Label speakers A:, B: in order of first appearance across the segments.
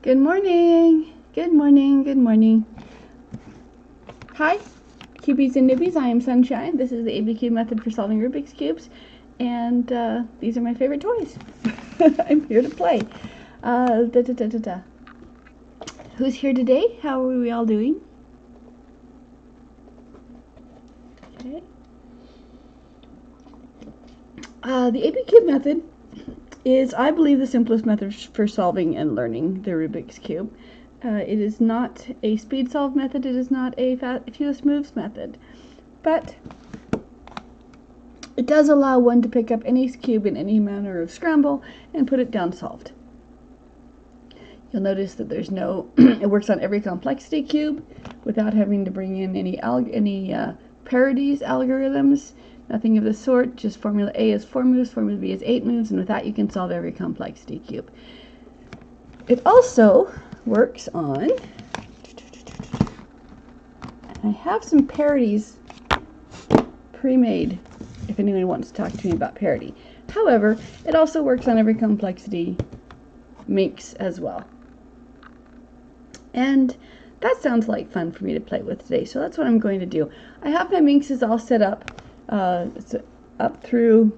A: Good morning. Good morning. Good morning. Hi, cubies and newbies. I am Sunshine. This is the ABCube method for solving Rubik's Cubes. And these are my favorite toys. I'm here to play. Who's here today? How are we all doing? Okay. The ABCube method is, I believe, the simplest method for solving and learning the Rubik's Cube. It is not a speed solve method. It is not a fewest moves method. But it does allow one to pick up any cube in any manner of scramble and put it down solved. You'll notice that there's no, it works on every complexity cube without having to bring in any parodies, algorithms, nothing of the sort. Just formula A is 4 moves, formula B is 8 moves, and with that you can solve every complexity cube. It also works on, I have some parodies pre-made if anyone wants to talk to me about parody. However, it also works on every complexity minx as well. And that sounds like fun for me to play with today, so that's what I'm going to do. I have my minxes all set up, up through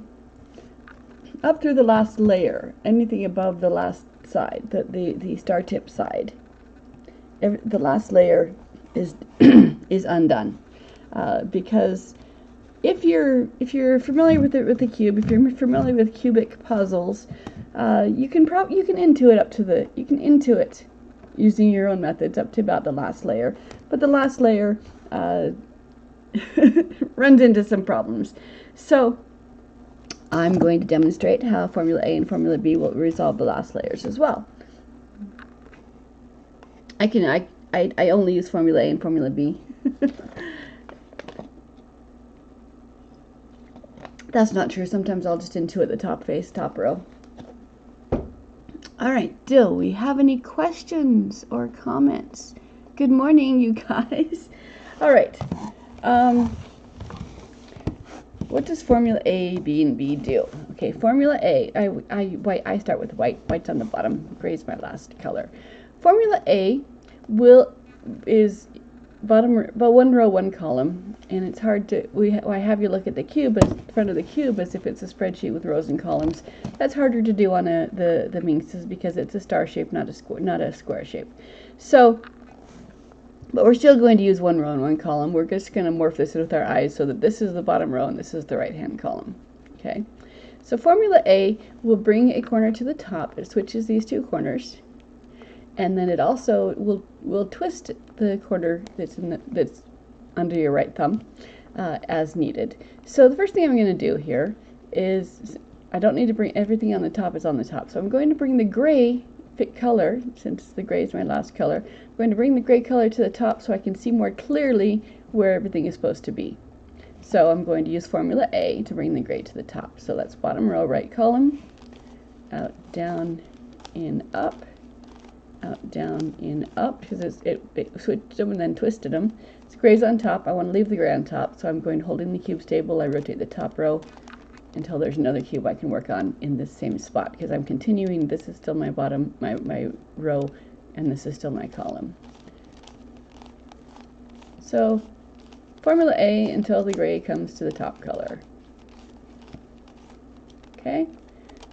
A: the last layer, anything above the last side, the star tip side. The last layer is is undone, because if you're familiar with the cube, if you're familiar with cubic puzzles, you can intuit using your own methods up to about the last layer, but the last layer runs into some problems. So I'm going to demonstrate how formula A and formula B will resolve the last layers as well. I only use formula A and formula B. That's not true. Sometimes I'll just intuit the top row. All right, do we have any questions or comments? Good morning, you guys. All right. What does formula A, B, and B do? Okay, formula A, I start with white. White's on the bottom. Gray's my last color. Formula A is bottom, but one row, one column, and it's hard to. I have you look at the cube, as front of the cube, as if it's a spreadsheet with rows and columns. That's harder to do on the minxes because it's a star shape, not a square shape. So. But we're still going to use one row and one column. We're just going to morph this with our eyes so that this is the bottom row and this is the right-hand column. Okay. So formula A will bring a corner to the top. It switches these two corners, and then it also will twist the corner that's under your right thumb as needed. So the first thing I'm going to do here is, I don't need to bring everything on the top is on the top. So I'm going to bring the gray color, since the gray is my last color, I'm going to bring the gray color to the top so I can see more clearly where everything is supposed to be. So I'm going to use formula A to bring the gray to the top. So that's bottom row, right column, out, down, in, up, out, down, in, up, because it switched them and then twisted them. It's gray's on top. I want to leave the gray on top, so I'm going to hold in the cube stable. I rotate the top row until there's another cube I can work on in this same spot, because I'm continuing. This is still my bottom, my row, and this is still my column. So formula A until the gray comes to the top color. Okay,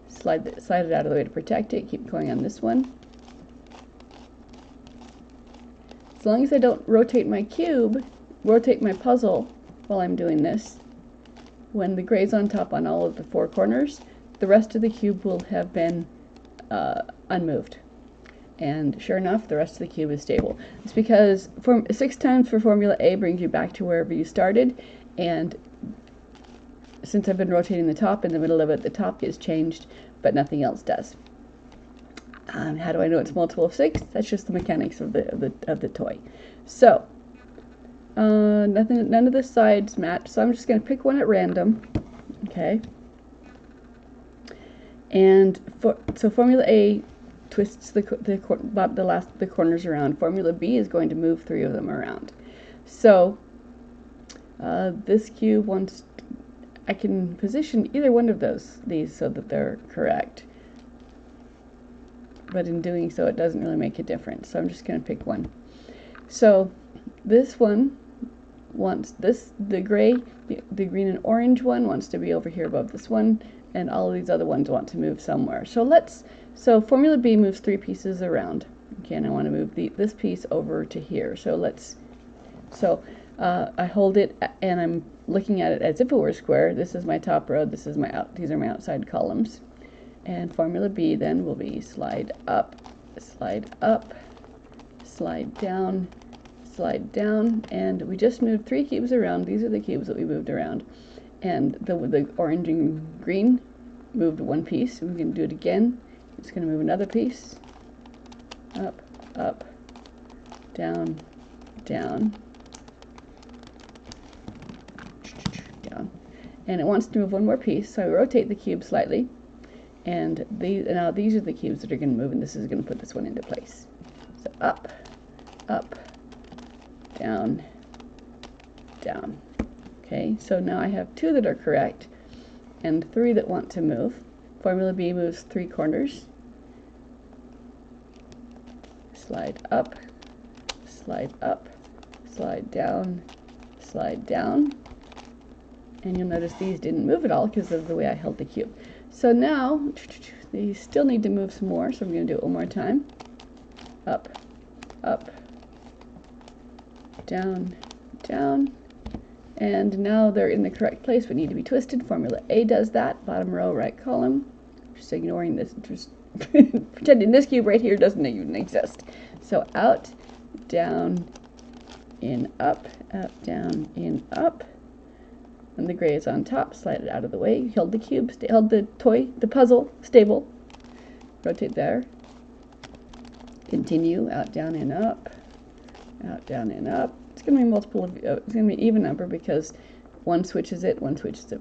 A: slide it out of the way to protect it. Keep going on this one. As long as I don't rotate my puzzle while I'm doing this, when the gray's on top on all of the four corners, the rest of the cube will have been unmoved. And sure enough, the rest of the cube is stable. It's because 6 times for formula A brings you back to wherever you started, and since I've been rotating the top, in the middle of it, the top gets changed, but nothing else does. How do I know it's multiple of 6? That's just the mechanics of the toy. So none of the sides match, so I'm just going to pick one at random. Okay. And so formula A twists the corners around. Formula B is going to move 3 of them around. So this cube I can position either one of these so that they're correct. but in doing so it doesn't really make a difference. So I'm just going to pick one. So this one wants the gray, the green and orange one wants to be over here above this one, and all of these other ones want to move somewhere. So formula B moves 3 pieces around. Okay, and I want to move this piece over to here. So I hold it and I'm looking at it as if it were square. This is my top row. These are my outside columns. And formula B then will be slide up, slide down, and we just moved 3 cubes around. These are the cubes that we moved around. And the orange and green moved 1 piece. We can do it again. It's going to move another piece. Up, up, down, down, down. And it wants to move 1 more piece, so I rotate the cube slightly. And now these are the cubes that are going to move, and this is going to put this one into place. So up, up, down, down. Okay, so now I have 2 that are correct and 3 that want to move. Formula B moves 3 corners. Slide up, slide down, and you'll notice these didn't move at all because of the way I held the cube. So now these still need to move some more, so I'm going to do it one more time. Up, up, down, down, and now they're in the correct place but need to be twisted. Formula A does that. Bottom row, right column. Just ignoring this, just pretending this cube right here doesn't even exist. So out, down, in, up, down, in, up. And the gray is on top. Slide it out of the way. Held the cube, held the toy, the puzzle stable. Rotate there. Continue, out, down, in, up. Out, down, in, up. It's going to be multiple. It's going to be even number because one switches it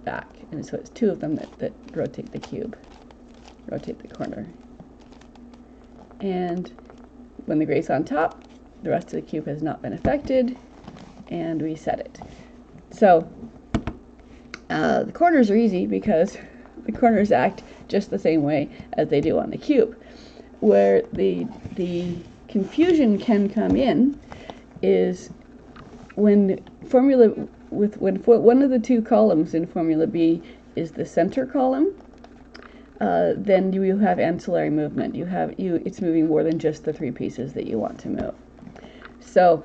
A: back, and so it's 2 of them that rotate the cube. Rotate the corner. And when the gray's on top, the rest of the cube has not been affected, and we set it. So the corners are easy because the corners act just the same way as they do on the cube. Where the confusion can come in is when one of the 2 columns in formula B is the center column. Then you will have ancillary movement. It's moving more than just the 3 pieces that you want to move. So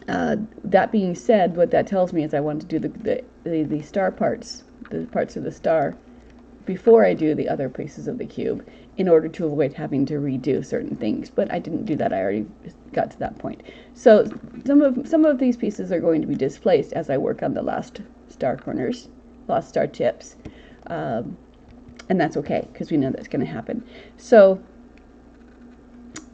A: that being said, what that tells me is I want to do the star parts, the parts of the star, before I do the other pieces of the cube, in order to avoid having to redo certain things. But I didn't do that. I already got to that point. So some of these pieces are going to be displaced as I work on the last star corners, last star tips. And that's okay, because we know that's going to happen. So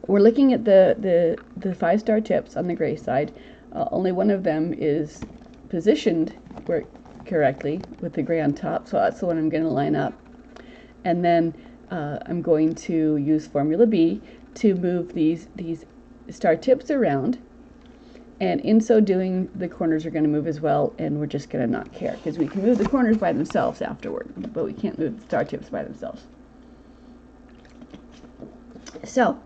A: we're looking at the 5 star tips on the gray side. Only one of them is positioned correctly with the gray on top, so that's the one I'm going to line up. And then I'm going to use formula B to move these star tips around. And in so doing, the corners are going to move as well, and we're just going to not care, because we can move the corners by themselves afterward, but we can't move the star tips by themselves. So,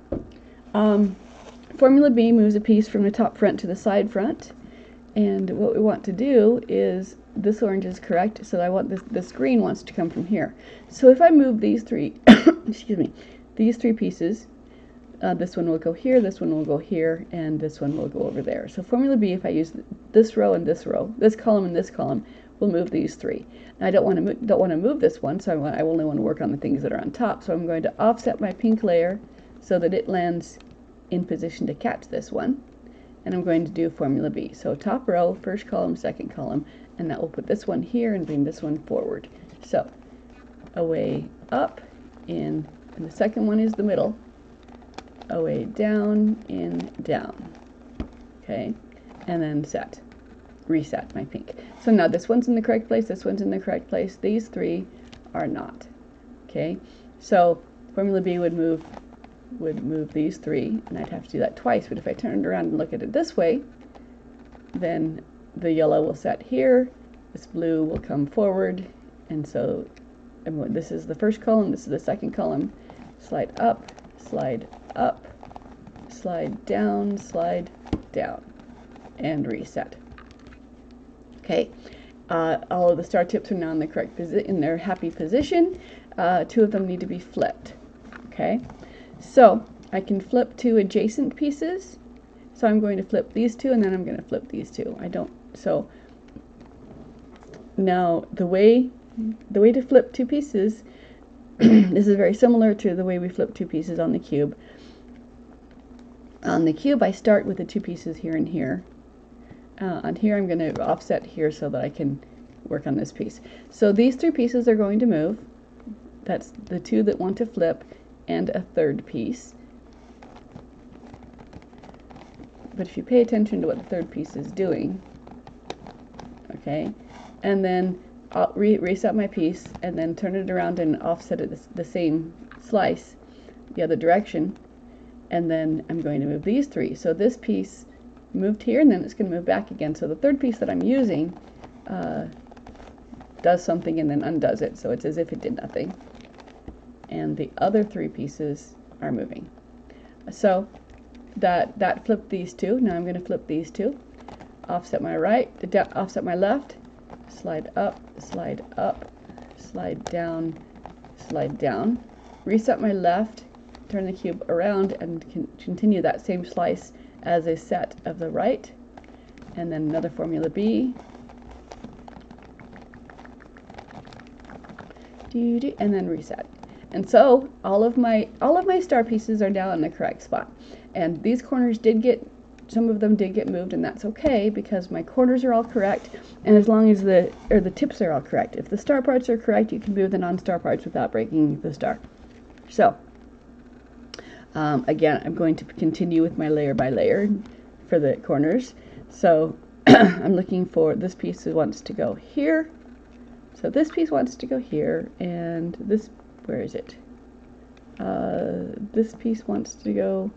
A: formula B moves a piece from the top front to the side front, and what we want to do is, this orange is correct, so I want this green wants to come from here. So if I move these 3, excuse me, these 3 pieces, this one will go here, this one will go here, and this one will go over there. So formula B, if I use this row and this row, this column and this column, will move these 3. And I don't want to move this one, so I only want to work on the things that are on top. So I'm going to offset my pink layer so that it lands in position to catch this one. And I'm going to do formula B. So top row, first column, second column, and that will put this one here and bring this one forward. So away, up, in, and the second one is the middle. Away, down, in, down. Okay, and then reset my pink. So now this one's in the correct place, this one's in the correct place, these 3 are not. Okay, so formula B would move these 3, and I'd have to do that twice, but if I turn it around and look at it this way, then the yellow will set here, this blue will come forward, and so this is the first column, this is the second column, slide up, slide up, slide down, and reset. Okay, all of the star tips are now in the correct position, in their happy position. 2 of them need to be flipped. Okay, so I can flip 2 adjacent pieces. So I'm going to flip these 2, and then I'm going to flip these 2. So now the way to flip 2 pieces, this is very similar to the way we flip 2 pieces on the cube. On the cube, I start with the 2 pieces here and here. On here, I'm going to offset here so that I can work on this piece. So these 3 pieces are going to move. That's the 2 that want to flip, and a 3rd piece. But if you pay attention to what the 3rd piece is doing, okay, and then I'll reset my piece and then turn it around and offset it the same slice the other direction, and then I'm going to move these 3. So this piece moved here, and then it's going to move back again. So the 3rd piece that I'm using does something and then undoes it, so it's as if it did nothing. And the other 3 pieces are moving. So that flipped these 2. Now I'm going to flip these 2. Offset my right, offset my left, slide up, slide down, reset my left, turn the cube around, and continue that same slice as a set of the right, and then another formula B, and then reset. And so all of my star pieces are now in the correct spot. And these corners some of them did get moved, and that's okay because my corners are all correct, and as long as the tips are all correct. If the star parts are correct, you can move the non-star parts without breaking the star. So again, I'm going to continue with my layer by layer for the corners. So I'm looking for this piece that wants to go here. So this piece wants to go here, and this, where is it? This piece wants to go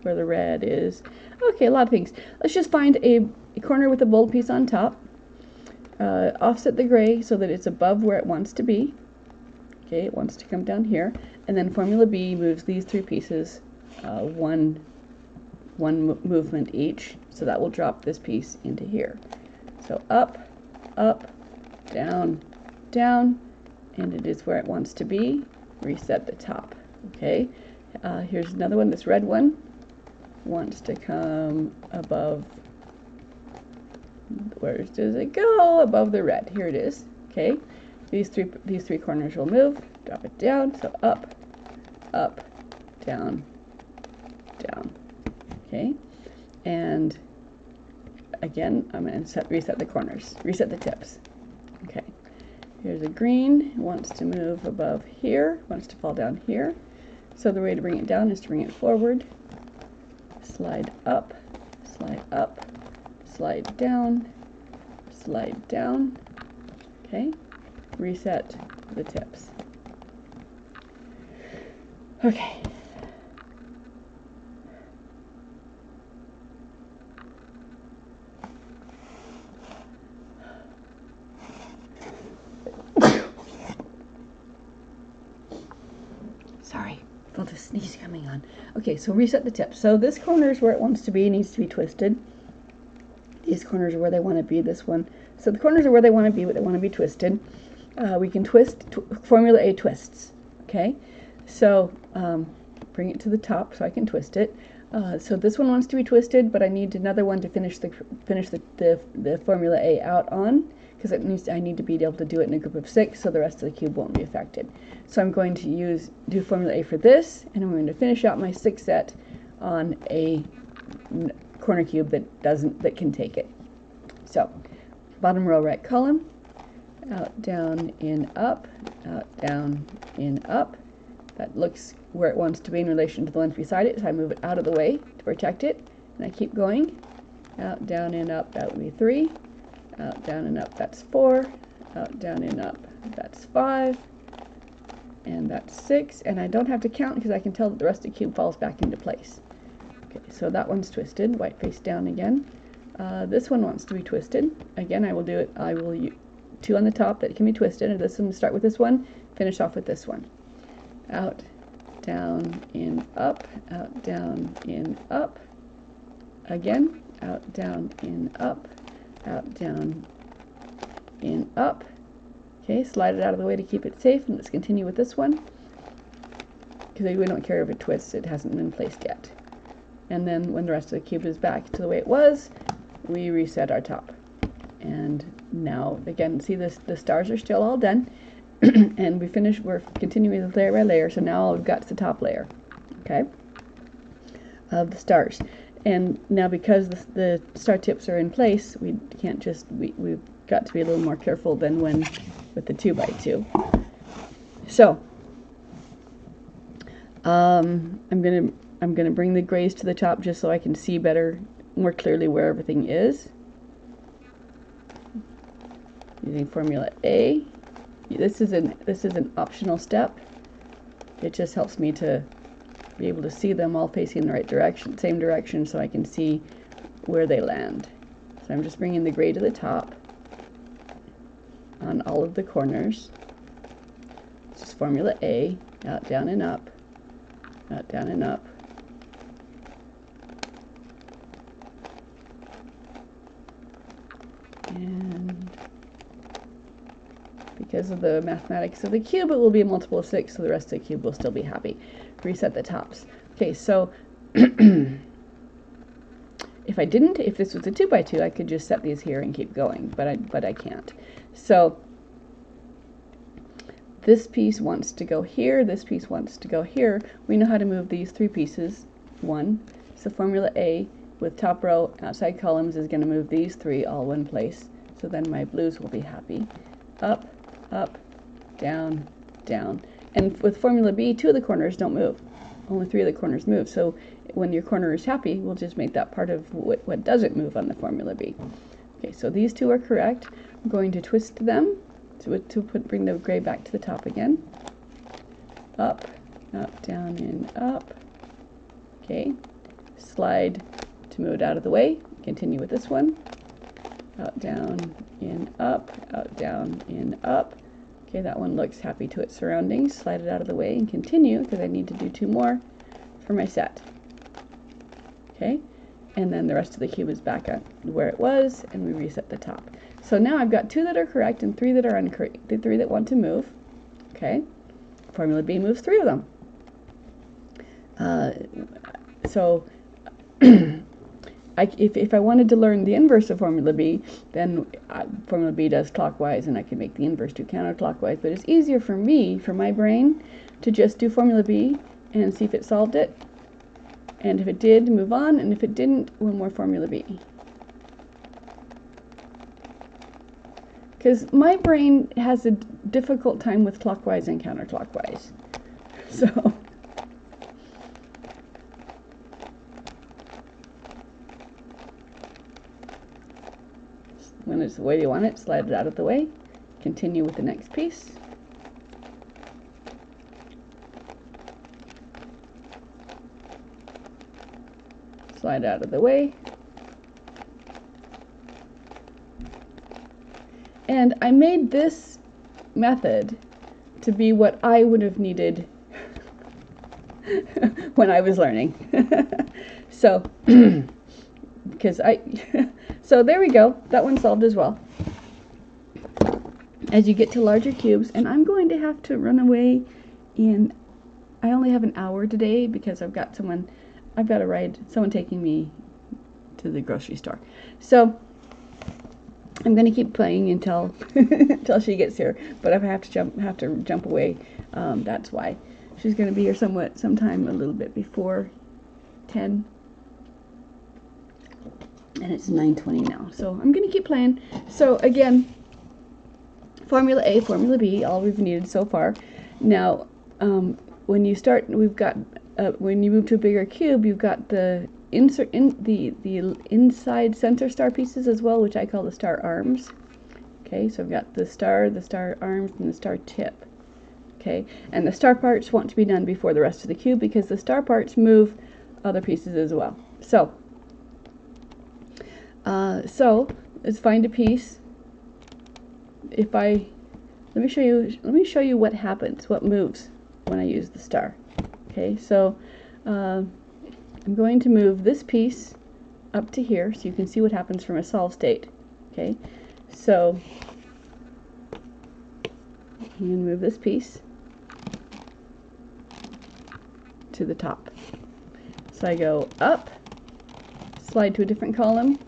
A: where the red is. Okay, a lot of things. Let's just find a corner with a bold piece on top. Offset the gray so that it's above where it wants to be. Okay, it wants to come down here. And then formula B moves these 3 pieces one movement each. So that will drop this piece into here. So up, down, and it is where it wants to be. Reset the top. Okay, here's another one. This red one wants to come above. Where does it go? Above the red. Here it is. Okay, these three corners will move. Drop it down. So up, down. Okay, and again, I'm going to reset the corners. Reset the tips. Okay. Here's a green, wants to move above here, wants to fall down here. So the way to bring it down is to bring it forward. Slide up, slide down. Okay, reset the tips. Okay. Sorry, felt a sneeze coming on. Okay, so reset the tips. So this corner is where it wants to be, needs to be twisted. These corners are where they want to be, this one. So the corners are where they want to be, but they want to be twisted. We can twist, formula A twists, okay? So bring it to the top so I can twist it. So this one wants to be twisted, but I need another one to finish the formula A out on, because I need to be able to do it in a group of 6 so the rest of the cube won't be affected. So I'm going to do formula A for this, and I'm going to finish out my 6 set on a corner cube that can take it. So bottom row right column, out, down, in, up, out, down, in, up. That looks where it wants to be in relation to the length beside it, so I move it out of the way to protect it, and I keep going. Out, down, in, up, that would be 3. Out, down, and up, that's 4. Out, down, and up, that's 5. And that's 6. And I don't have to count because I can tell that the rest of the cube falls back into place. Okay, so that one's twisted. White face down again. This one wants to be twisted. Again, I will do it. I will use 2 on the top that can be twisted. And this one, start with this one, finish off with this one. Out, down, in, up, out, down, in, up. Again, out, down, in, up, out, down, in, up. Okay, slide it out of the way to keep it safe, and let's continue with this one. Because we don't care if it twists, it hasn't been placed yet. And then when the rest of the cube is back to the way it was, we reset our top. And now, again, see this, the stars are still all done. And we're continuing with layer by layer, so now all we've got is the top layer, okay, of the stars. And now because the star tips are in place, we can't just, we've got to be a little more careful than when with the 2x2. So, I'm gonna bring the grays to the top just so I can see better, more clearly where everything is. Using formula A. This is an optional step. It just helps me to be able to see them all facing the right direction, same direction, so I can see where they land. So I'm just bringing the gray to the top on all of the corners. This is formula A, out, down, and up, out, down, and up. And because of the mathematics of the cube, it will be a multiple of 6, so the rest of the cube will still be happy. Reset the tops. Okay, so if this was a 2x2, I could just set these here and keep going, but I can't. So this piece wants to go here, this piece wants to go here. We know how to move these 3 pieces. 1, so formula A with top row, outside columns is going to move these 3 all one place. So then my blues will be happy. Up, up, down, down. And with formula B, 2 of the corners don't move. Only 3 of the corners move. So when your corner is happy, we'll just make that part of what doesn't move on the formula B. Okay, so these 2 are correct. I'm going to twist them to bring the gray back to the top again. Up, up, down, in, up. Okay, slide to move it out of the way. Continue with this one. Out, down, in, up, out, down, in, up. Okay, that one looks happy to its surroundings. Slide it out of the way and continue, because I need to do 2 more for my set. Okay, and then the rest of the cube is back at where it was, and we reset the top. So now I've got 2 that are correct and 3 that are incorrect, the 3 that want to move. Okay, formula B moves 3 of them. If I wanted to learn the inverse of formula B, then formula B does clockwise, and I can make the inverse do counterclockwise. But it's easier for me, for my brain, to just do formula B and see if it solved it. And if it did, move on, and if it didn't, one more formula B. Because my brain has a difficult time with clockwise and counterclockwise. So when it's the way you want it, slide it out of the way. Continue with the next piece. Slide out of the way. And I made this method to be what I would have needed when I was learning. So, because so there we go. That one solved as well. As you get to larger cubes, and I'm going to have to run away I only have an hour today because I've got a ride, someone taking me to the grocery store. So I'm going to keep playing until she gets here. But if I have to jump away, that's why. She's going to be here sometime a little bit before 10. And it's 9:20 now. So I'm going to keep playing. So again, formula A, formula B, all we've needed so far. Now, when you start, we've got when you move to a bigger cube, you've got the inside center star pieces as well, which I call the star arms. Okay, so I've got the star arms, and the star tip. Okay, and the star parts want to be done before the rest of the cube because the star parts move other pieces as well. So, let's find a piece. Let me show you what happens, what moves when I use the star. Okay, so I'm going to move this piece up to here so you can see what happens from a solid state. Okay, so I'm going to move this piece to the top. So I go up, slide to a different column,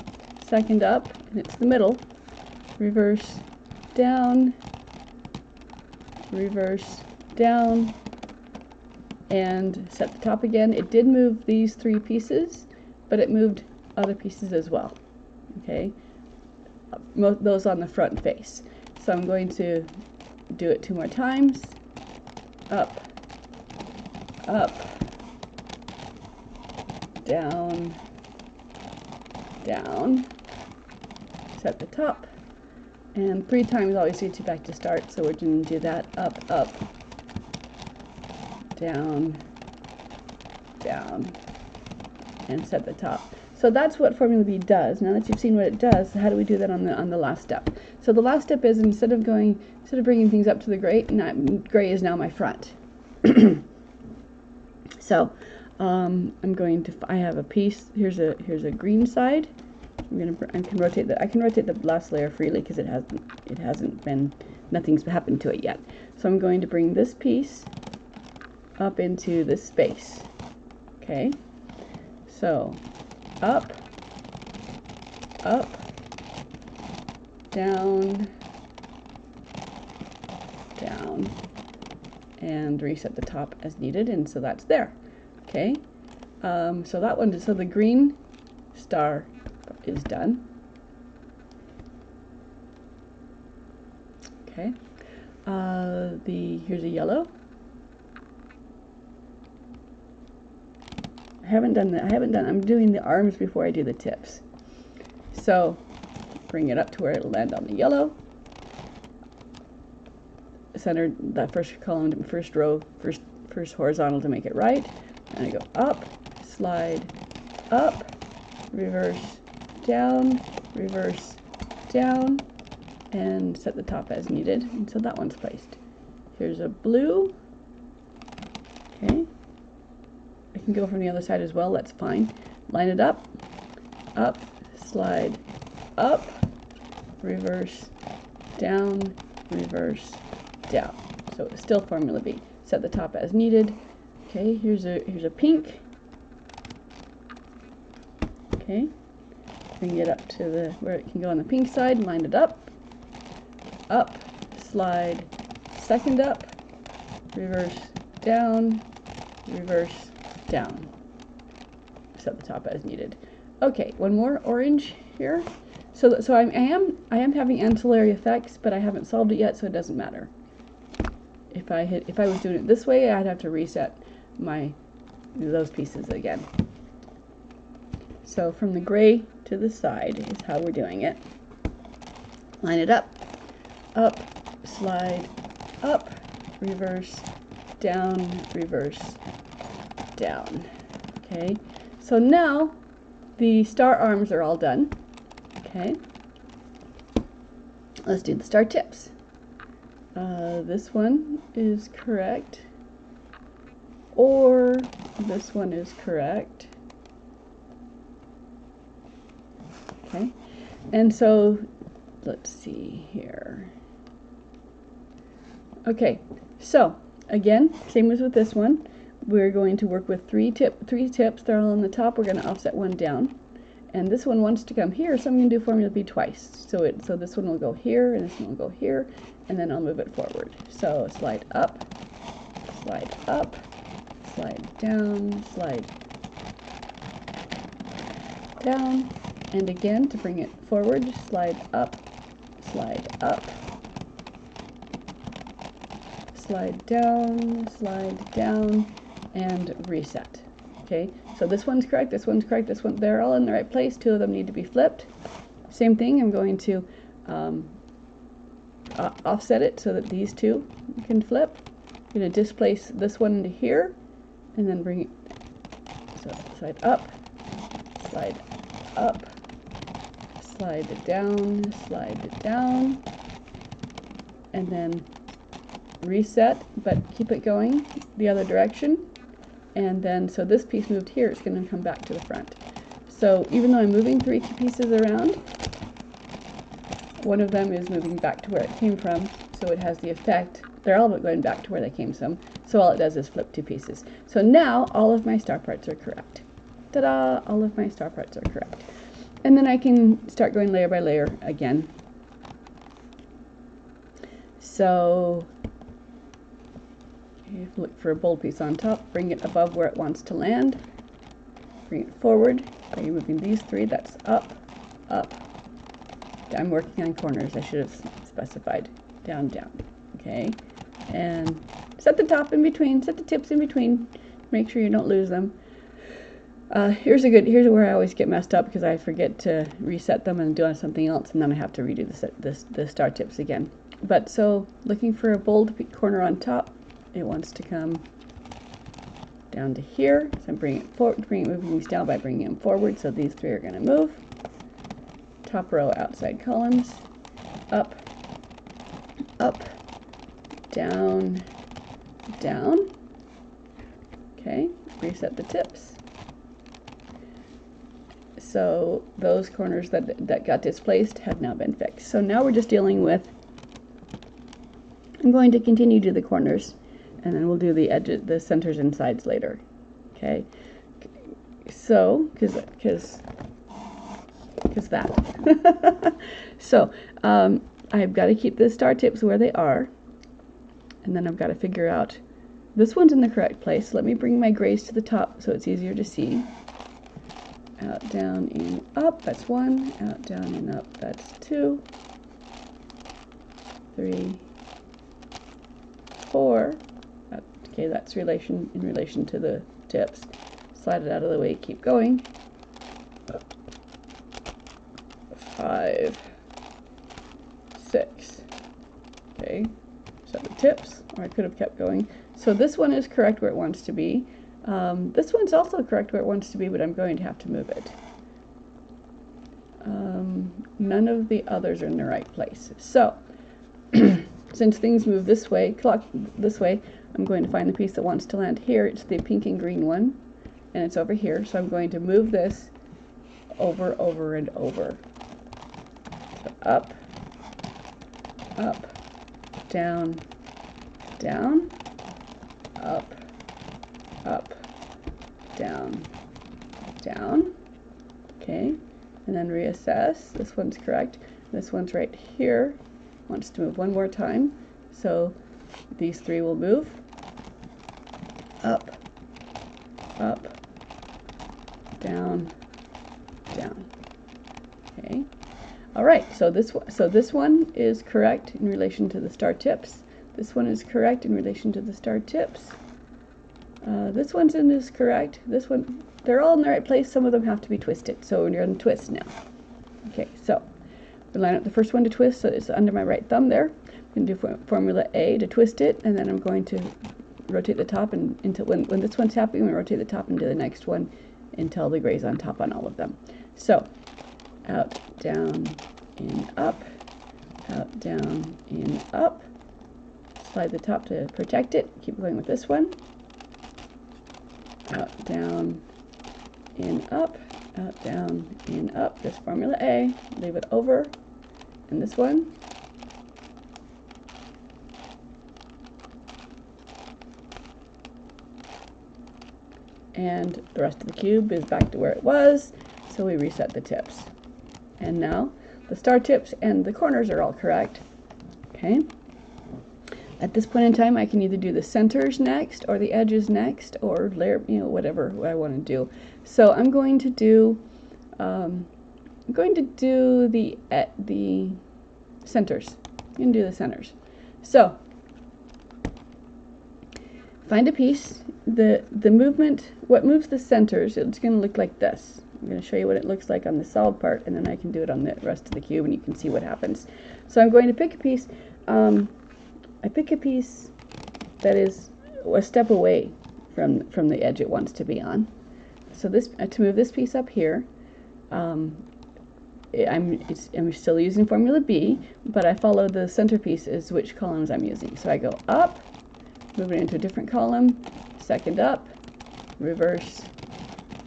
A: second up, and it's the middle, reverse down, reverse down, and set the top again. It did move these three pieces, but it moved other pieces as well. Okay, those on the front face. So I'm going to do it 2 more times. Up, up, down, down, set the top, and 3 times always gets you back to start, so we're going to do that. Up, up, down, down, and set the top. So that's what Formula B does. Now that you've seen what it does, how do we do that on the last step? So the last step is instead of bringing things up to the gray, gray is now my front. So I'm going to, I have a piece, here's a green side. I can rotate the last layer freely because it hasn't been, nothing's happened to it yet. So I'm going to bring this piece up into this space. Okay, so up, up, down, down, and reset the top as needed, and so that's there. Okay, so that one, so the green star is done. Okay, here's a yellow. I'm doing the arms before I do the tips. So bring it up to where it'll land on the yellow. Center that first column, first row, first horizontal to make it right. And I go up, slide, up, reverse, down, and set the top as needed. And so that one's placed. Here's a blue. Okay. I can go from the other side as well, that's fine. Line it up, up, slide, up, reverse, down, reverse, down. So it's still Formula B. Set the top as needed. Okay, here's a pink. Okay, bring it up to where it can go on the pink side, line it up, slide, second up, reverse, down, reverse, down. Set the top as needed. Okay, one more orange here. So I am having ancillary effects, but I haven't solved it yet, so it doesn't matter. If I was doing it this way, I'd have to reset those pieces again. So from the gray to the side is how we're doing it. Line it up, slide, up, reverse, down, reverse, down. Okay, so now the star arms are all done. Okay, let's do the star tips. This one is correct, or this one is correct. Okay, and so let's see here. Okay, so again, same as with this one. We're going to work with three tips. They're all on the top. We're going to offset one down, and this one wants to come here, so I'm going to do Formula B twice. So this one will go here, and this one will go here, and then I'll move it forward. So slide up, slide down, slide down, and again to bring it forward, slide up, slide down, and reset. Okay, so this one's correct, this one's correct, this one, they're all in the right place. 2 of them need to be flipped. Same thing, I'm going to offset it so that these 2 can flip. I'm going to displace this one into here, and then bring it, so slide up, slide down, and then reset, but keep it going the other direction. and then so this piece moved here, it's going to come back to the front. So even though I'm moving 3 pieces around, one of them is moving back to where it came from, so it has the effect, they're all going back to where they came from, so all it does is flip 2 pieces. So now all of my star parts are correct. Ta-da! All of my star parts are correct. And then I can start going layer by layer again. So you look for a bold piece on top, bring it above where it wants to land, bring it forward by moving these 3, that's up, up. I'm working on corners, I should have specified. Down, down. Okay, and set the top in between, set the tips in between, make sure you don't lose them. Here's where I always get messed up because I forget to reset them and do something else, and then I have to redo the star tips again. But so looking for a bold corner on top, it wants to come down to here. So I'm bringing it forward, moving these down by bringing them forward. So these 3 are going to move. Top row outside columns, up, up, down, down. Okay, reset the tips. So those corners that got displaced have now been fixed. So now we're just dealing with, I'm going to continue to do the corners, and then we'll do the edges, the centers and sides later. Okay, so because that. So I've got to keep the star tips where they are, and then I've got to figure out, this one's in the correct place. Let me bring my grays to the top so it's easier to see. Out, down, in, up, that's 1. Out, down, and up, that's 2. 3, 4. Okay, that's in relation to the tips. Slide it out of the way, keep going. 5, 6. Okay, set the tips, or I could have kept going. So this one is correct where it wants to be. This one's also correct where it wants to be, but I'm going to have to move it. None of the others are in the right place. So, since things move this way, clock this way, I'm going to find the piece that wants to land here. It's the pink and green one, and it's over here. So I'm going to move this over, over, and over. So up, up, down, down, up, up, down, down. Okay, and then reassess. This one's correct. This one's right here. Wants to move one more time. So these 3 will move. Up, up, down, down. Okay. All right. So this one is correct in relation to the star tips. This one is correct in relation to the star tips. This one's is correct. This one, they're all in the right place. Some of them have to be twisted. So we're going to twist now. Okay, so we line up the first one to twist, so it's under my right thumb there. I'm going to do formula A to twist it, and then I'm going to rotate the top and until when this one's happy, I'm going to rotate the top into the next one until the gray's on top on all of them. So out, down, in, up, out, down, in, up. Slide the top to protect it. Keep going with this one. Out, down, in, up, out, down, in, up. This formula A. Leave it over. And this one. And the rest of the cube is back to where it was, so we reset the tips. And now the star tips and the corners are all correct. Okay. At this point in time, I can either do the centers next, or the edges next, or layer, whatever I want to do. So I'm going to do the centers. I'm going to do the centers. So find a piece. The movement, what moves the centers, it's going to look like this. I'm going to show you what it looks like on the solid part, and then I can do it on the rest of the cube, and you can see what happens. So I'm going to pick a piece. I pick a piece that is a step away from the edge it wants to be on. So this to move this piece up here, I'm still using formula B, but I follow the centerpiece is which columns I'm using. So I go up, move it into a different column, second up, reverse,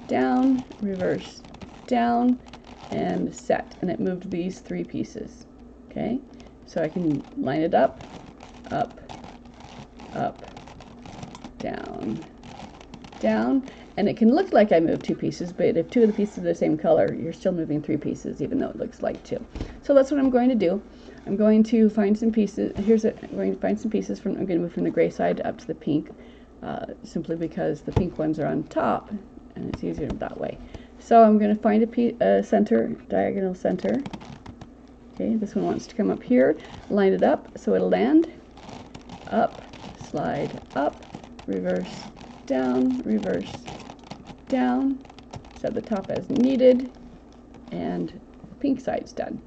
A: down, reverse, down, and set. And it moved these 3 pieces. Okay, so I can line it up, up, up, down, down, and it can look like I moved 2 pieces, but if 2 of the pieces are the same color, you're still moving 3 pieces, even though it looks like 2. So that's what I'm going to do. I'm going to find some pieces. I'm going to find some pieces I'm going to move from the gray side up to the pink, simply because the pink ones are on top, and it's easier that way. So I'm going to find a center, diagonal center. Okay, this one wants to come up here, line it up so it'll land, up, slide up, reverse, down, reverse, down, set the top as needed, and the pink side's done.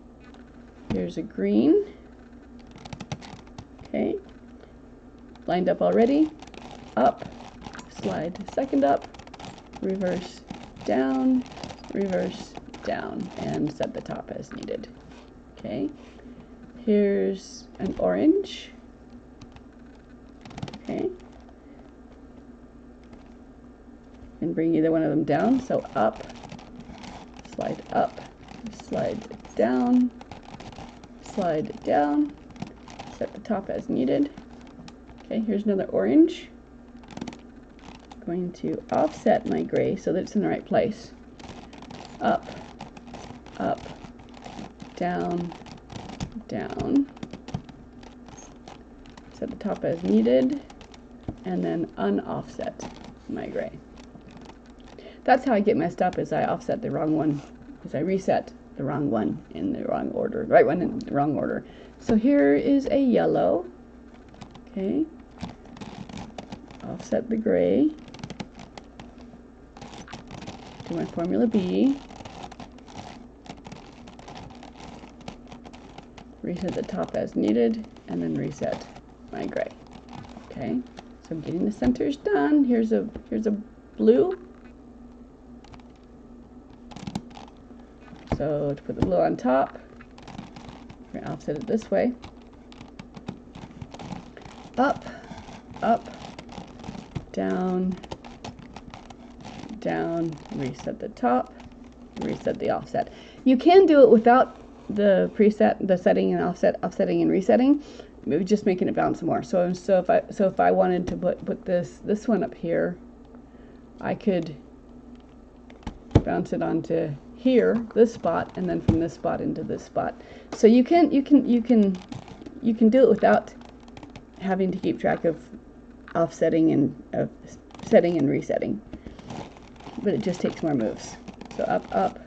A: Here's a green, okay, lined up already, up, slide second up, reverse, down, and set the top as needed. Okay, here's an orange. Okay, and bring either one of them down. So up, slide down, set the top as needed. Okay, here's another orange. Going to offset my gray so that it's in the right place. Up, up, down, down, set the top as needed, and then unoffset my gray. That's how I get messed up, is I offset the wrong one, is I reset the wrong one in the wrong order, right one in the wrong order. So here is a yellow, okay, offset the gray, do my formula B, reset the top as needed, and then reset my gray. Okay, so I'm getting the centers done. Here's a blue. So to put the blue on top, we're going to offset it this way. Up, up, down, down, reset the top, reset the offset. You can do it without the preset, the setting and offsetting and resetting. Maybe just making it bounce more. So if I wanted to put this one up here, I could bounce it onto here, this spot, and then from this spot into this spot. So you can do it without having to keep track of offsetting and setting and resetting. But it just takes more moves. So up, up,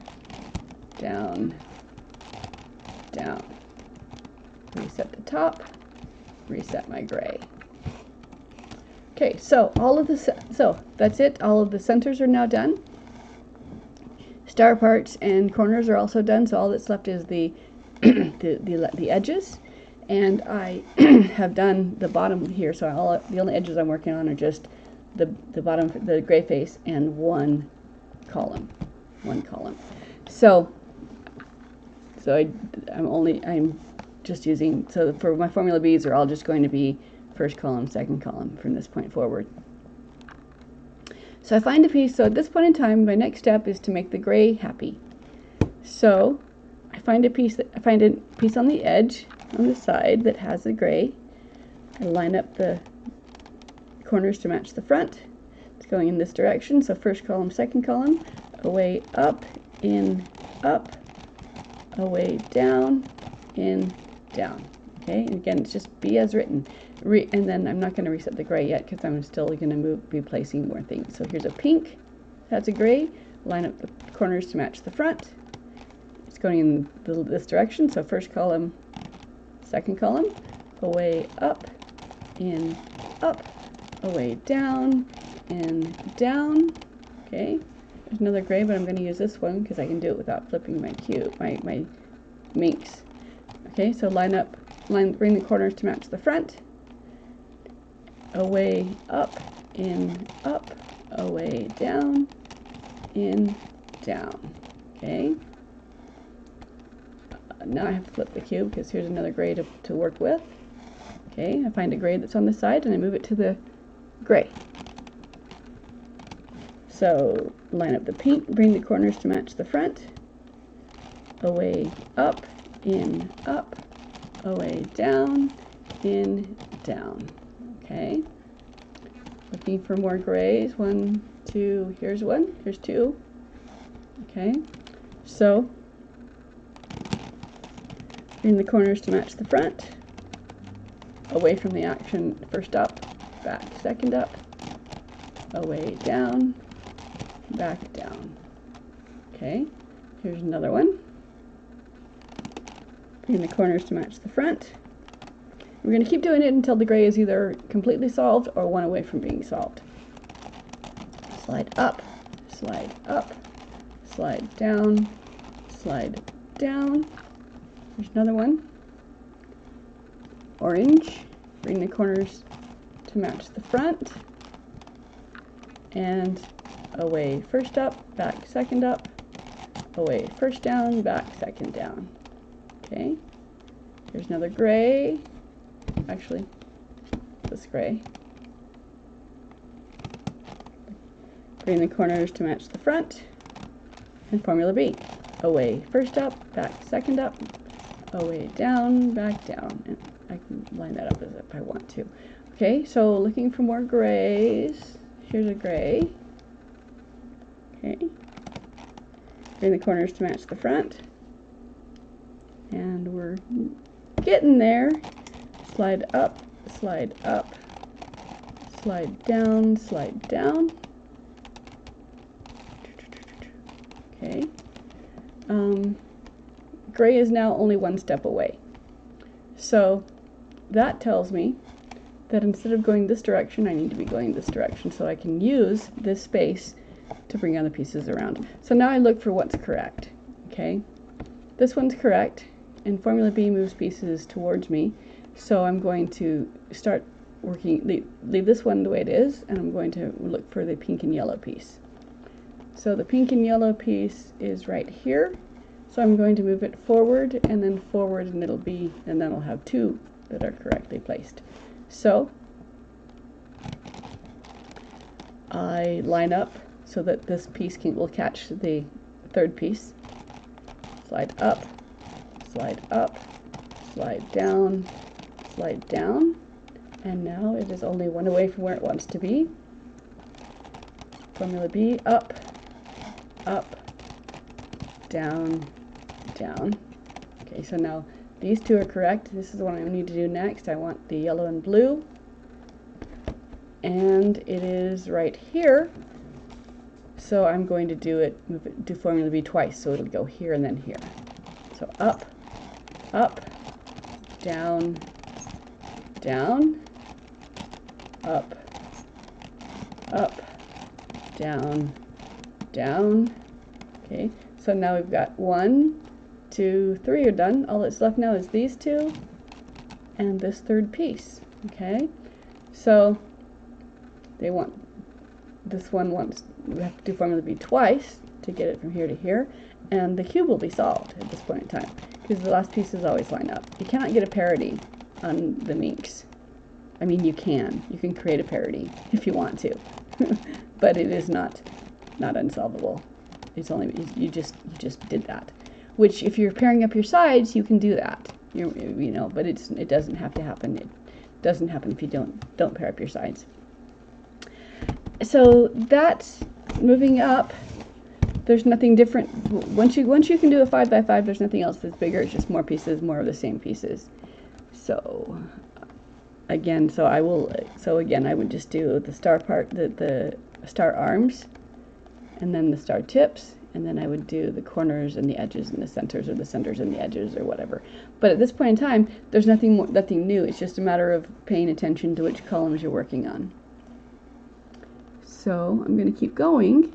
A: down, down. Reset the top, reset my gray. Okay, so that's it. All of the centers are now done. Star parts and corners are also done, so all that's left is the the edges. And I have done the bottom here, so the only edges I'm working on are just the bottom, the gray face, and one column. So I'm just using, so for my formula B's are all just going to be first column, second column from this point forward. So I find a piece, so at this point in time, my next step is to make the gray happy. So I find a piece on the edge, on the side, that has the gray. I line up the corners to match the front. It's going in this direction, so first column, second column, away up, in, up, away down, in, down. Okay, and again, it's just be as written. And then I'm not going to reset the gray yet because I'm still going to be placing more things. So here's a pink, that's a gray, line up the corners to match the front. It's going in this direction, so first column, second column, away up, in, up, away down, in, down. Okay, there's another gray, but I'm going to use this one because I can do it without flipping my cube, my minks. Okay, so bring the corners to match the front. Away up, in, up, away down, in, down. Okay. Now I have to flip the cube because here's another gray to work with. Okay, I find a gray that's on the side and I move it to the gray. So line up the pink, bring the corners to match the front, away, up, in, up, away, down, in, down. Okay. Looking for more grays. 1, 2, here's 1, here's 2. Okay. So bring the corners to match the front, away from the action, first up, back, second up, away, down, back, down. Okay, here's another one. Bring the corners to match the front. We're going to keep doing it until the gray is either completely solved or one away from being solved. Slide up, slide up, slide down, slide down. There's another one. Orange. Bring the corners to match the front. And away, first up, back, second up, away, first down, back, second down. Okay. Here's another gray. Actually, this gray. Bring the corners to match the front. And Formula B. Away, first up, back, second up, away, down, back, down. And I can line that up as if I want to. Okay, so looking for more grays. Here's a gray. Okay. Bring the corners to match the front. And we're getting there. Slide up, slide up, slide down, slide down. Okay. Gray is now only one step away. So that tells me that instead of going this direction, I need to be going this direction, so I can use this space to bring other pieces around. So now I look for what's correct. Okay. This one's correct, and Formula B moves pieces towards me. So I'm going to start working, leave this one the way it is, and I'm going to look for the pink and yellow piece. So the pink and yellow piece is right here. So I'm going to move it forward and then forward, and it'll be, and then I'll have 2 that are correctly placed. So I line up so that this piece will catch the third piece. Slide up, slide up, slide down, slide down, and now it is only one away from where it wants to be. Formula B, up, up, down, down. Okay, so now these 2 are correct. This is what I need to do next. I want the yellow and blue, and it is right here. So I'm going to do Formula B twice, so it'll go here and then here. So up, up, down, down, up, up, down, down. Okay, so now we've got 1, 2, 3 are done. All that's left now is these 2 and this third piece. Okay, so they want, this one wants, we have to do Formula B twice to get it from here to here, and the cube will be solved at this point in time, because the last pieces always line up. You cannot get a parity on the minks. I mean, you can create a parity if you want to, but it is not unsolvable. It's only, you just did that. Which, if you're pairing up your sides, you can do that. You know, but it doesn't have to happen. It doesn't happen if you don't pair up your sides. So that's moving up. There's nothing different. Once you can do a 5 by 5, there's nothing else that's bigger. It's just more pieces, more of the same pieces. So again, I would just do the star part, the star arms, and then the star tips, and then I would do the corners and the edges and the centers, or the centers and the edges, or whatever. But at this point in time, there's nothing new. It's just a matter of paying attention to which columns you're working on. So I'm going to keep going.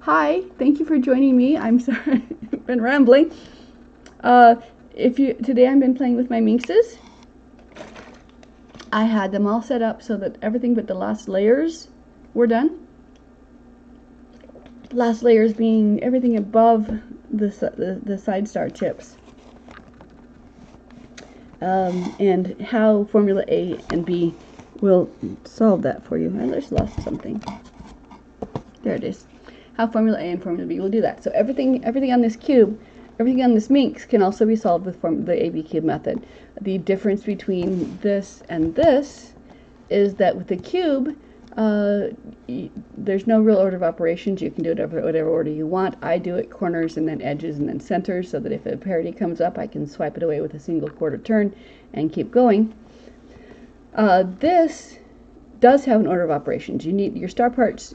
A: Hi, thank you for joining me. I'm sorry, I've been rambling. Today I've been playing with my minxes. I had them all set up so that everything but the last layers were done. Last layers being everything above the side star tips. And how Formula A and B will solve that for you. I just lost something. There it is. How formula A and formula B will do that. So everything on this cube, everything on this Minx can also be solved with the ABCube method. The difference between this and this is that with the cube, there's no real order of operations. You can do it whatever order you want. I do it corners and then edges and then centers, so that if a parity comes up, I can swipe it away with a single quarter turn and keep going. This does have an order of operations. You need your star parts.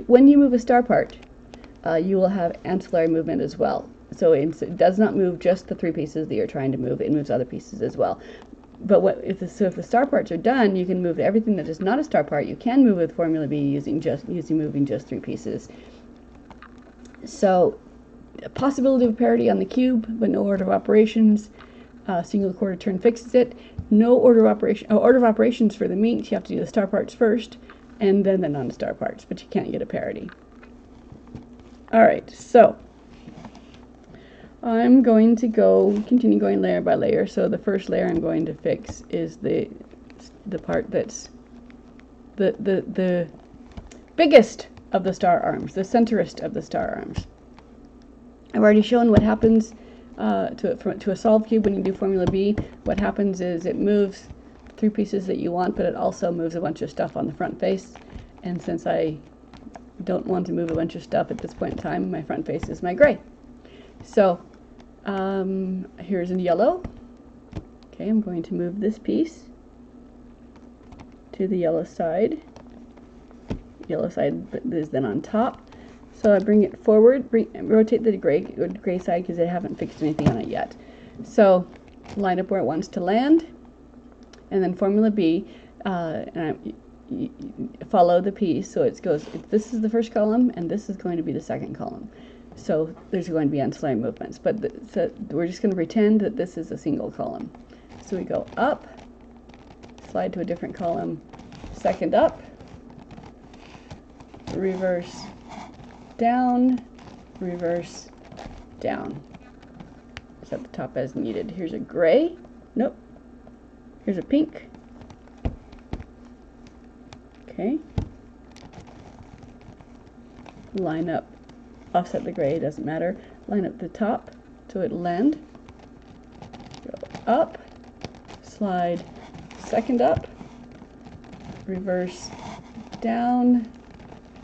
A: When you move a star part, you will have ancillary movement as well. So it does not move just the 3 pieces that you're trying to move. It moves other pieces as well. But if the star parts are done, you can move everything that is not a star part. You can move with formula B using moving just 3 pieces. So, a possibility of parity on the cube, but no order of operations. Single quarter turn fixes it. No order of operations for the Minx. You have to do the star parts first, and then the non-star parts. But you can't get a parity. All right, so I'm going to continue going layer by layer. So the first layer I'm going to fix is the part that's the biggest of the star arms, the centerest of the star arms. I've already shown what happens to a solved cube when you do formula B. What happens is it moves 3 pieces that you want, but it also moves a bunch of stuff on the front face. And since I don't want to move a bunch of stuff at this point in time, my front face is my gray. So here's in yellow. Okay, I'm going to move this piece to the yellow side. Yellow side is then on top. So I bring it forward, rotate the gray side because I haven't fixed anything on it yet. So line up where it wants to land, and then formula B, and follow the piece. So it goes, this is the first column, and this is going to be the second column. So there's going to be ancillary movements, but so we're just going to pretend that this is a single column. So we go up, slide to a different column, second up, reverse, down, reverse, down. Set the top as needed. Here's a gray. Nope. Here's a pink. Okay. Line up. Offset the gray, doesn't matter. Line up the top so it'll land. Go up, slide, second up, reverse, down,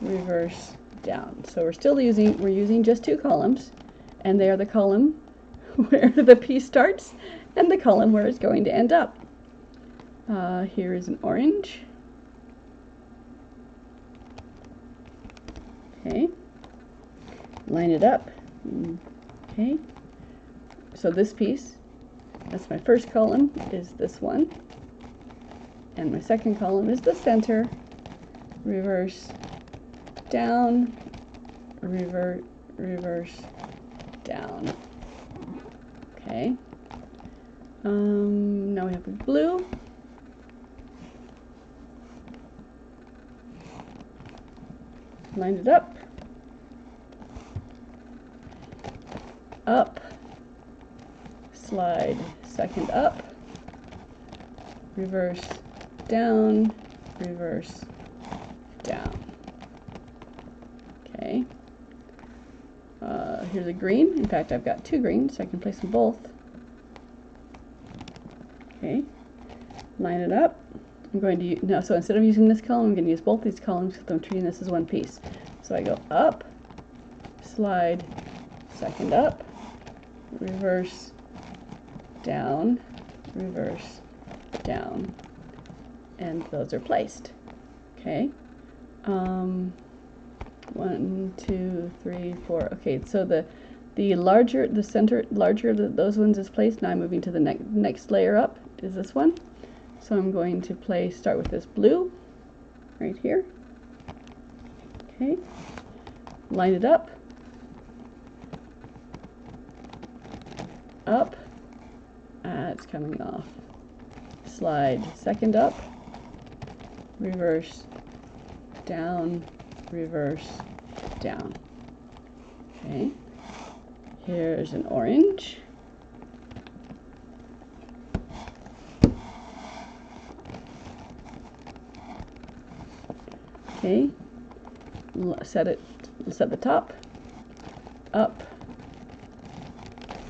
A: reverse, down. So we're using just 2 columns, and they are the column where the piece starts and the column where it's going to end up. Here is an orange. Okay. Line it up. Okay. So this piece, that's my first column, is this one. And my second column is the center. Reverse, down, reverse, down. Okay. Now we have the blue. Line it up. Up, slide, second up, reverse, down, reverse, down. Okay. Here's a green. In fact, I've got 2 greens, so I can place them both. Okay. Line it up. I'm going to use, no, so instead of using this column, I'm going to use both these columns because I'm treating this as one piece. So I go up, slide, second up, reverse, down, reverse, down, and those are placed. Okay. 1, 2, 3, 4. Okay, so the center larger of those ones is placed. Now I'm moving to the next layer up. Is this one? So I'm going to start with this blue right here. Okay. Line it up. Up, it's coming off. Slide, second up, reverse, down, reverse, down. Okay, here's an orange. Okay, set the top, up,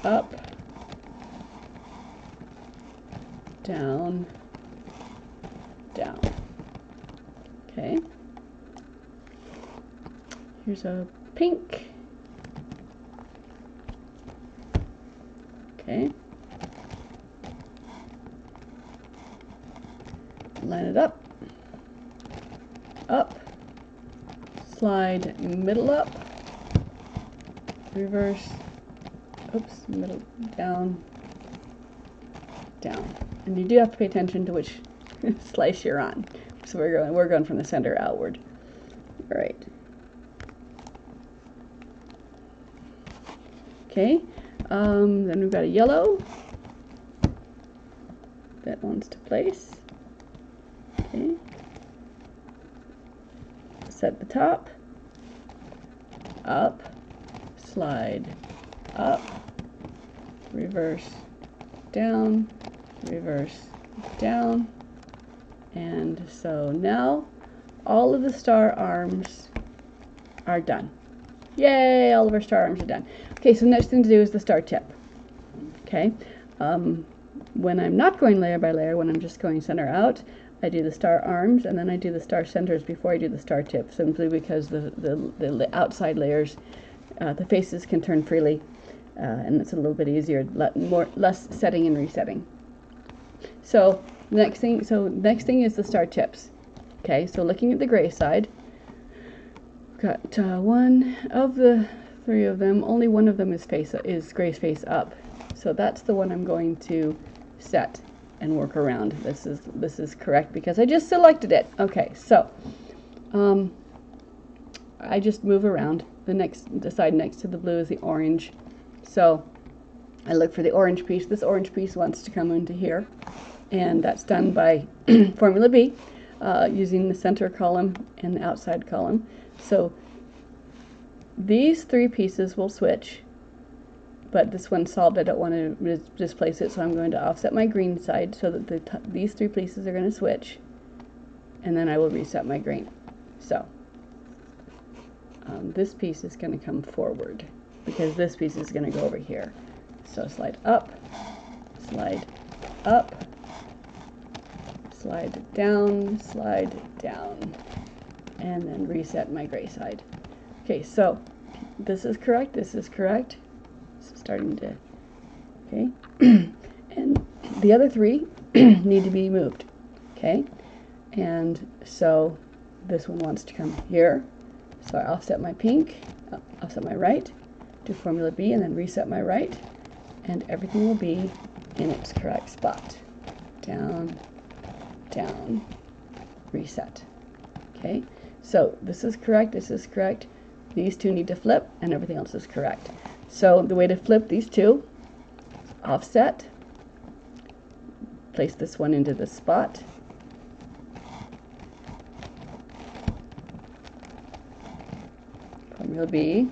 A: up, down, down. Okay. Here's a pink. Okay. Line it up, up, slide middle up, reverse, oops, middle, down, down. And you do have to pay attention to which slice you're on. So we're going from the center outward. All right. Okay. Then we've got a yellow that wants to place. Okay. Set the top, up, slide up, reverse, down, reverse, down. And so now all of the star arms are done. Yay, all of our star arms are done. Okay, so next thing to do is the star tip. Okay, when I'm not going layer by layer, when I'm just going center out, I do the star arms and then I do the star centers before I do the star tip, simply because the outside layers, the faces can turn freely, and it's a little bit easier, less setting and resetting. So next thing is the star tips. Okay, so looking at the gray side, got one of the three of them. Only one of them is gray's face up. So that's the one I'm going to set and work around. This is correct because I just selected it. Okay, so I just move around. The side next to the blue is the orange. So I look for the orange piece. This orange piece wants to come into here, and that's done by Formula B, using the center column and the outside column. So these three pieces will switch, but this one's solved. I don't want to displace it, so I'm going to offset my green side so that these three pieces are going to switch, and then I will reset my green. So this piece is going to come forward because this piece is going to go over here. So slide up, slide up, slide down, and then reset my gray side. Okay, so this is correct, this is correct. So starting to, okay, and the other three need to be moved, okay? And so this one wants to come here. So I offset my pink, offset my right, do Formula B, and then reset my right, and everything will be in its correct spot. Down, down, reset. Okay, so this is correct, this is correct. These two need to flip, and everything else is correct. So the way to flip these two, offset, place this one into this spot, Formula B,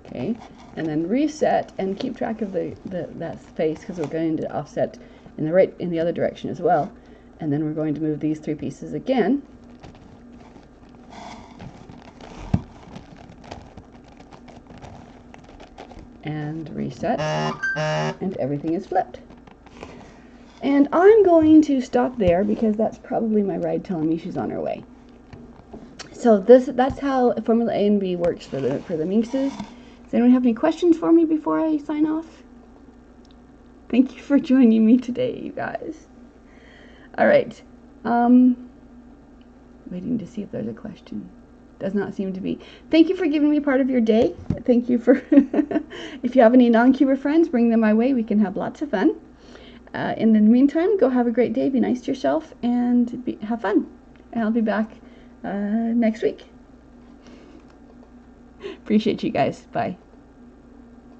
A: okay, and then reset, and keep track of that face because we're going to offset in the other direction as well. And then we're going to move these three pieces again. And reset, and everything is flipped. And I'm going to stop there because that's probably my ride telling me she's on her way. So that's how Formula A and B works for the minxes. Does anyone have any questions for me before I sign off? Thank you for joining me today, you guys. All right. Waiting to see if there's a question. Does not seem to be. Thank you for giving me part of your day. Thank you for, if you have any non-cuber friends, bring them my way. We can have lots of fun. In the meantime, go have a great day. Be nice to yourself and have fun. And I'll be back next week. Appreciate you guys. Bye.